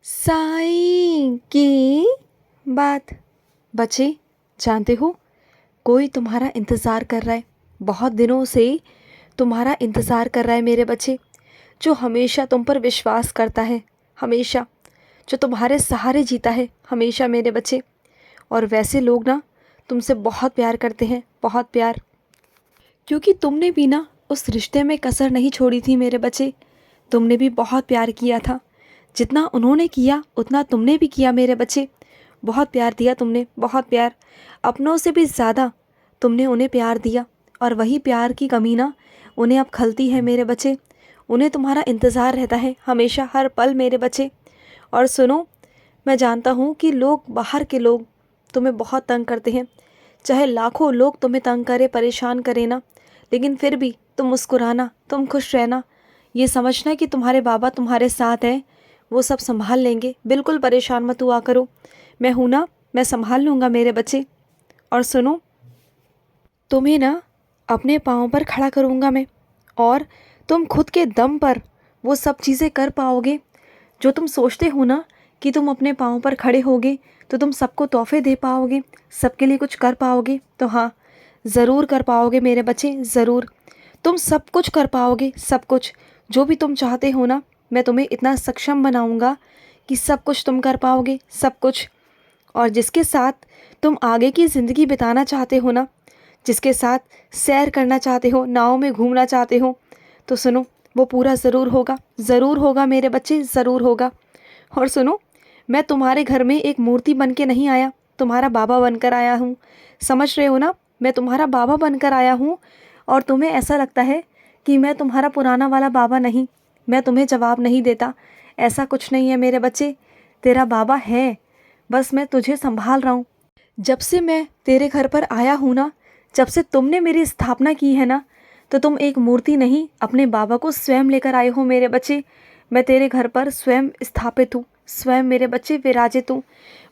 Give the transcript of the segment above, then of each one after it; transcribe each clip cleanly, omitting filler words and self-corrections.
साईं की बात। बच्चे, जानते हो, कोई तुम्हारा इंतज़ार कर रहा है। बहुत दिनों से तुम्हारा इंतज़ार कर रहा है मेरे बच्चे, जो हमेशा तुम पर विश्वास करता है, हमेशा जो तुम्हारे सहारे जीता है, हमेशा मेरे बच्चे। और वैसे लोग ना तुमसे बहुत प्यार करते हैं, बहुत प्यार, क्योंकि तुमने भी ना उस रिश्ते में कसर नहीं छोड़ी थी मेरे बच्चे। तुमने भी बहुत प्यार किया था। जितना उन्होंने किया उतना तुमने भी किया मेरे बच्चे। बहुत प्यार दिया तुमने, बहुत प्यार, अपनों से भी ज़्यादा तुमने उन्हें प्यार दिया। और वही प्यार की कमी ना उन्हें अब खलती है मेरे बच्चे। उन्हें तुम्हारा इंतज़ार रहता है हमेशा, हर पल मेरे बच्चे। और सुनो, मैं जानता हूँ कि लोग, बाहर के लोग तुम्हें बहुत तंग करते हैं, चाहे लाखों लोग तुम्हें तंग करे, परेशान करें ना, लेकिन फिर भी तुम मुस्कुराना, तुम खुश रहना, ये समझना कि तुम्हारे बाबा तुम्हारे साथ हैं, वो सब संभाल लेंगे। बिल्कुल परेशान मत हुआ करो, मैं हूँ ना, मैं संभाल लूँगा मेरे बच्चे। और सुनो, तुम्हें ना अपने पाँव पर खड़ा करूँगा मैं, और तुम खुद के दम पर वो सब चीज़ें कर पाओगे जो तुम सोचते हो ना, कि तुम अपने पाँव पर खड़े होगे तो तुम सबको तोहफे दे पाओगे, सबके लिए कुछ कर पाओगे। तो हाँ, ज़रूर कर पाओगे मेरे बच्चे, ज़रूर। तुम सब कुछ कर पाओगे, सब कुछ जो भी तुम चाहते हो ना, मैं तुम्हें इतना सक्षम बनाऊंगा कि सब कुछ तुम कर पाओगे, सब कुछ। और जिसके साथ तुम आगे की ज़िंदगी बिताना चाहते हो ना, जिसके साथ सैर करना चाहते हो, नाव में घूमना चाहते हो, तो सुनो, वो पूरा ज़रूर होगा, ज़रूर होगा मेरे बच्चे, ज़रूर होगा। और सुनो, मैं तुम्हारे घर में एक मूर्ति बन के नहीं आया, तुम्हारा बाबा बनकर आया हूँ। समझ रहे हो ना, मैं तुम्हारा बाबा बनकर आया हूँ। और तुम्हें ऐसा लगता है कि मैं तुम्हारा पुराना वाला बाबा नहीं, मैं तुम्हें जवाब नहीं देता। ऐसा कुछ नहीं है मेरे बच्चे, तेरा बाबा है, बस मैं तुझे संभाल रहा हूँ। जब से मैं तेरे घर पर आया हूँ ना, जब से तुमने मेरी स्थापना की है ना, तो तुम एक मूर्ति नहीं, अपने बाबा को स्वयं लेकर आए हो मेरे बच्चे। मैं तेरे घर पर स्वयं स्थापित हूँ, स्वयं मेरे बच्चे विराजित हूँ।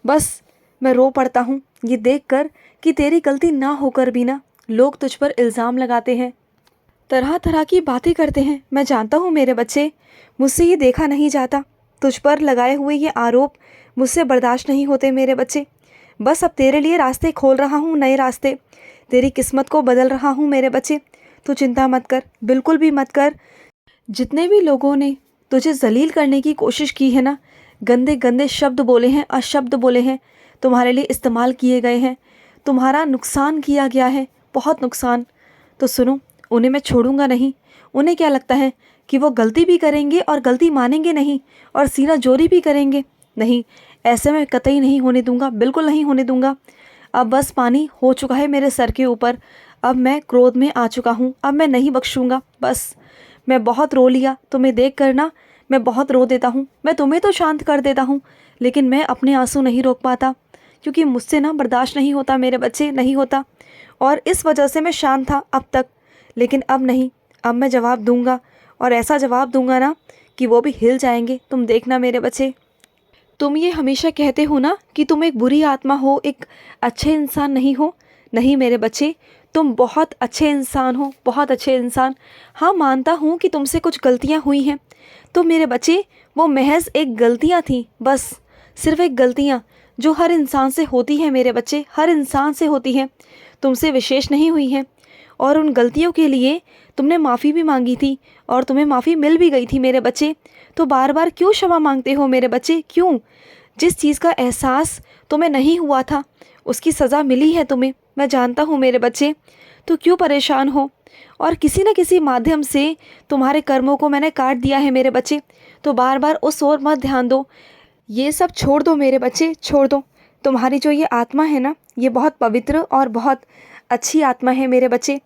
बस मैं रो पड़ता हूँ ये देखकर कि तेरी गलती ना होकर भी ना लोग तुझ पर इल्ज़ाम लगाते हैं, तरह तरह की बातें करते हैं। मैं जानता हूँ मेरे बच्चे, मुझसे ये देखा नहीं जाता, तुझ पर लगाए हुए ये आरोप मुझसे बर्दाश्त नहीं होते मेरे बच्चे। बस अब तेरे लिए रास्ते खोल रहा हूँ, नए रास्ते, तेरी किस्मत को बदल रहा हूँ मेरे बच्चे। तू चिंता मत कर, बिल्कुल भी मत कर। जितने भी लोगों ने तुझे जलील करने की कोशिश की है ना, गंदे गंदे शब्द बोले हैं, अशब्द बोले हैं, तुम्हारे लिए इस्तेमाल किए गए हैं, तुम्हारा नुकसान किया गया है, बहुत नुकसान, तो सुनो, उन्हें मैं छोड़ूंगा नहीं। उन्हें क्या लगता है कि वो गलती भी करेंगे और गलती मानेंगे नहीं, और सीना जोरी भी करेंगे? नहीं, ऐसे मैं कतई नहीं होने दूंगा, बिल्कुल नहीं होने दूंगा। अब बस पानी हो चुका है मेरे सर के ऊपर, अब मैं क्रोध में आ चुका हूँ, अब मैं नहीं बख्शूंगा। बस मैं बहुत रो लिया, तुम्हें देख कर ना मैं बहुत रो देता हूँ। मैं तुम्हें तो शांत कर देता हूँ, लेकिन मैं अपने आंसू नहीं रोक पाता, क्योंकि मुझसे ना बर्दाश्त नहीं होता मेरे बच्चे, नहीं होता। और इस वजह से मैं शांत था अब तक, लेकिन अब नहीं, अब मैं जवाब दूंगा, और ऐसा जवाब दूंगा ना कि वो भी हिल जाएंगे, तुम देखना मेरे बच्चे। तुम ये हमेशा कहते हो ना कि तुम एक बुरी आत्मा हो, एक अच्छे इंसान नहीं हो। नहीं मेरे बच्चे, तुम बहुत अच्छे इंसान हो, बहुत अच्छे इंसान। हाँ, मानता हूँ कि तुमसे कुछ गलतियाँ हुई हैं, तो मेरे बच्चे वो महज एक गलतियाँ थी, बस सिर्फ एक गलतियाँ, जो हर इंसान से होती है मेरे बच्चे, हर इंसान से होती है, तुमसे विशेष नहीं हुई है। और उन गलतियों के लिए तुमने माफ़ी भी मांगी थी, और तुम्हें माफ़ी मिल भी गई थी मेरे बच्चे। तो बार बार क्यों क्षमा मांगते हो मेरे बच्चे, क्यों? जिस चीज़ का एहसास तुम्हें नहीं हुआ था, उसकी सज़ा मिली है तुम्हें, मैं जानता हूँ मेरे बच्चे। तो क्यों परेशान हो? और किसी न किसी माध्यम से तुम्हारे कर्मों को मैंने काट दिया है मेरे बच्चे, तो बार बार उस ओर मत ध्यान दो, ये सब छोड़ दो मेरे बच्चे, छोड़ दो। तुम्हारी जो ये आत्मा है ना, ये बहुत पवित्र और बहुत अच्छी आत्मा है मेरे बच्चे।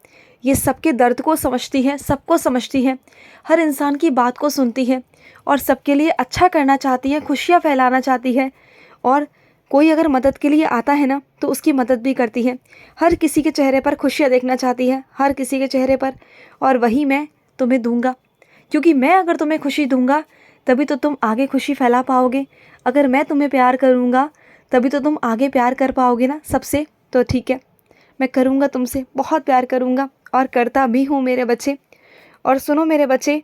ये सबके दर्द को समझती है, सबको समझती है, हर इंसान की बात को सुनती है, और सबके लिए अच्छा करना चाहती है, खुशियाँ फैलाना चाहती है। और कोई अगर मदद के लिए आता है ना, तो उसकी मदद भी करती है। हर किसी के चेहरे पर खुशियाँ देखना चाहती है, हर किसी के चेहरे पर, और वही मैं तुम्हें दूंगा। क्योंकि मैं अगर तुम्हें खुशी दूंगा, तभी तो तुम आगे खुशी फैला पाओगे। अगर मैं तुम्हें प्यार करूँगा, तभी तो तुम आगे प्यार कर पाओगे ना सबसे। तो ठीक है, मैं करूँगा, तुमसे बहुत प्यार करूँगा, और करता भी हूँ मेरे बच्चे। और सुनो मेरे बच्चे,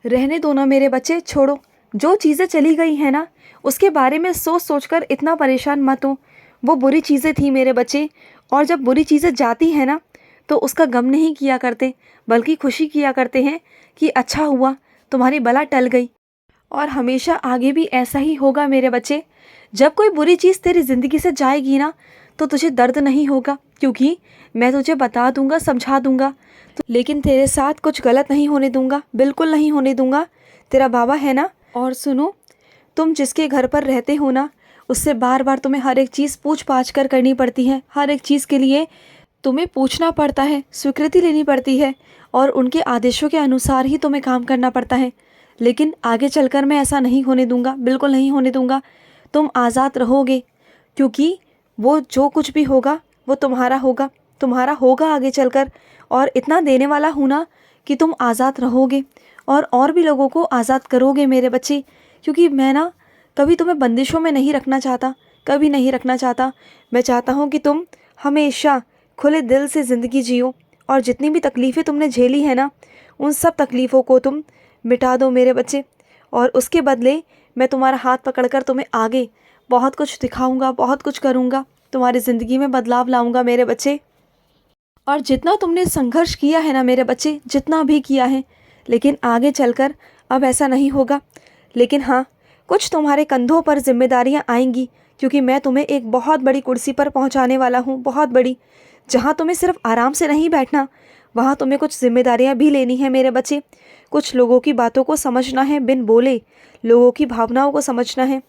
रहने दो ना मेरे बच्चे, छोड़ो, जो चीज़ें चली गई हैं ना, उसके बारे में सोच सोच कर इतना परेशान मत हो। वो बुरी चीज़ें थी मेरे बच्चे, और जब बुरी चीज़ें जाती हैं ना, तो उसका गम नहीं किया करते, बल्कि खुशी किया करते हैं कि अच्छा हुआ, तुम्हारी बला टल गई। और हमेशा आगे भी ऐसा ही होगा मेरे बच्चे। जब कोई बुरी चीज़ तेरी ज़िंदगी से जाएगी ना, तो तुझे दर्द नहीं होगा, क्योंकि मैं तुझे बता दूंगा, समझा दूंगा। लेकिन तेरे साथ कुछ गलत नहीं होने दूंगा, बिल्कुल नहीं होने दूंगा। तेरा बाबा है ना। और सुनो, तुम जिसके घर पर रहते हो ना, उससे बार बार तुम्हें हर एक चीज़ पूछ पाछ कर करनी पड़ती है। हर एक चीज़ के लिए तुम्हें पूछना पड़ता है, स्वीकृति लेनी पड़ती है, और उनके आदेशों के अनुसार ही तुम्हें काम करना पड़ता है। लेकिन आगे चलकर मैं ऐसा नहीं होने दूंगा, बिल्कुल नहीं होने दूंगा। तुम आज़ाद रहोगे, क्योंकि वो जो कुछ भी होगा वो तुम्हारा होगा, तुम्हारा होगा आगे चलकर। और इतना देने वाला हूँ ना कि तुम आज़ाद रहोगे और भी लोगों को आज़ाद करोगे मेरे बच्चे। क्योंकि मैं ना कभी तुम्हें बंदिशों में नहीं रखना चाहता, कभी नहीं रखना चाहता। मैं चाहता हूँ कि तुम हमेशा खुले दिल से ज़िंदगी जियो, और जितनी भी तकलीफ़ें तुमने झेली है ना, उन सब तकलीफ़ों को तुम मिटा दो मेरे बच्चे। और उसके बदले मैं तुम्हारा हाथ पकड़कर तुम्हें आगे बहुत कुछ दिखाऊंगा, बहुत कुछ करूंगा, तुम्हारी ज़िंदगी में बदलाव लाऊंगा मेरे बच्चे। और जितना तुमने संघर्ष किया है ना मेरे बच्चे, जितना भी किया है, लेकिन आगे चलकर अब ऐसा नहीं होगा। लेकिन हाँ, कुछ तुम्हारे कंधों पर जिम्मेदारियाँ आएंगी, क्योंकि मैं तुम्हें एक बहुत बड़ी कुर्सी पर पहुँचाने वाला हूँ, बहुत बड़ी। जहाँ तुम्हें सिर्फ आराम से नहीं बैठना, वहाँ तुम्हें कुछ जिम्मेदारियाँ भी लेनी है मेरे बच्चे। कुछ लोगों की बातों को समझना है, बिन बोले लोगों की भावनाओं को समझना है,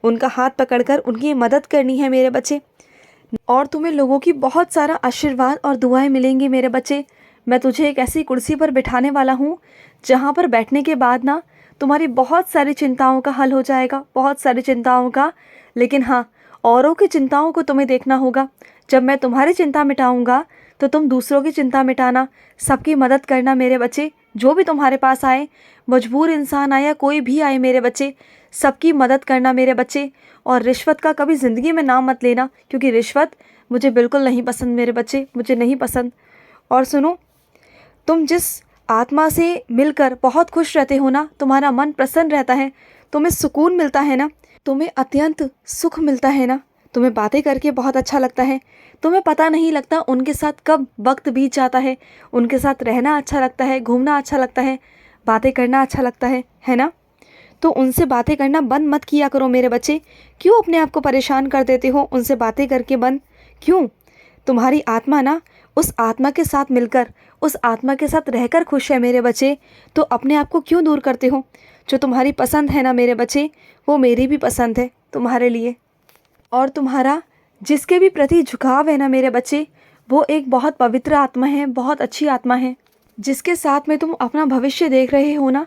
उनका हाथ पकड़कर उनकी मदद करनी है मेरे बच्चे। और तुम्हें लोगों की बहुत सारा आशीर्वाद और दुआएं मिलेंगी मेरे बच्चे। मैं तुझे एक ऐसी कुर्सी पर बिठाने वाला हूँ, जहाँ पर बैठने के बाद ना तुम्हारी बहुत सारी चिंताओं का हल हो जाएगा, बहुत सारी चिंताओं का। लेकिन हाँ, औरों की चिंताओं को तुम्हें देखना होगा। जब मैं तुम्हारी चिंता मिटाऊंगा, तो तुम दूसरों की चिंता मिटाना, सबकी मदद करना मेरे बच्चे। जो भी तुम्हारे पास आए, मजबूर इंसान आए या कोई भी आए मेरे बच्चे, सबकी मदद करना मेरे बच्चे। और रिश्वत का कभी ज़िंदगी में नाम मत लेना, क्योंकि रिश्वत मुझे बिल्कुल नहीं पसंद मेरे बच्चे, मुझे नहीं पसंद। और सुनो, तुम जिस आत्मा से मिलकर बहुत खुश रहते हो ना, तुम्हारा मन प्रसन्न रहता है, तुम्हें सुकून मिलता है ना, तुम्हें अत्यंत सुख मिलता है ना, तुम्हें बातें करके बहुत अच्छा लगता है, तुम्हें पता नहीं लगता उनके साथ कब वक्त बीत जाता है। उनके साथ रहना अच्छा लगता है, घूमना अच्छा लगता है, बातें करना अच्छा लगता है ना। तो उनसे बातें करना बंद मत किया करो मेरे बच्चे। क्यों अपने आप को परेशान कर देते हो उनसे बातें करके? बंद क्यों? तुम्हारी आत्मा ना उस आत्मा के साथ मिलकर, उस आत्मा के साथ रहकर खुश है मेरे बच्चे। तो अपने आप को क्यों दूर करते हो? जो तुम्हारी पसंद है ना मेरे बच्चे, वो मेरी भी पसंद है तुम्हारे लिए। और तुम्हारा जिसके भी प्रति झुकाव है ना मेरे बच्चे, वो एक बहुत पवित्र आत्मा है, बहुत अच्छी आत्मा है। जिसके साथ में तुम अपना भविष्य देख रहे हो ना,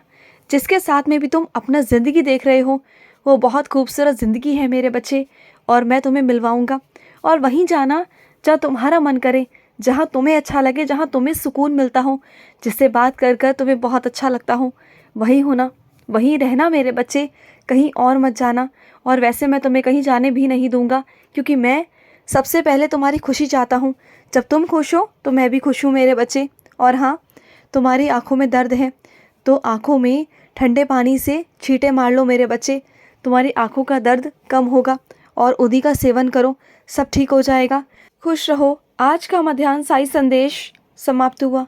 जिसके साथ में भी तुम अपना ज़िंदगी देख रहे हो, वो बहुत खूबसूरत ज़िंदगी है मेरे बच्चे। और मैं तुम्हें मिलवाऊंगा। और वहीं जाना जहाँ तुम्हारा मन करे, जहाँ तुम्हें अच्छा लगे, जहाँ तुम्हें सुकून मिलता हो, जिससे बात कर कर तुम्हें बहुत अच्छा लगता हो, वहीं होना, वहीं रहना मेरे बच्चे, कहीं और मत जाना। और वैसे मैं तुम्हें कहीं जाने भी नहीं दूंगा, क्योंकि मैं सबसे पहले तुम्हारी खुशी चाहता हूँ। जब तुम खुश हो तो मैं भी खुश हूँ मेरे बच्चे। और हाँ, तुम्हारी आँखों में दर्द है, तो आँखों में ठंडे पानी से छींटे मार लो मेरे बच्चे, तुम्हारी आँखों का दर्द कम होगा। और उदी का सेवन करो, सब ठीक हो जाएगा। खुश रहो। आज का मध्याह्न साई संदेश समाप्त हुआ।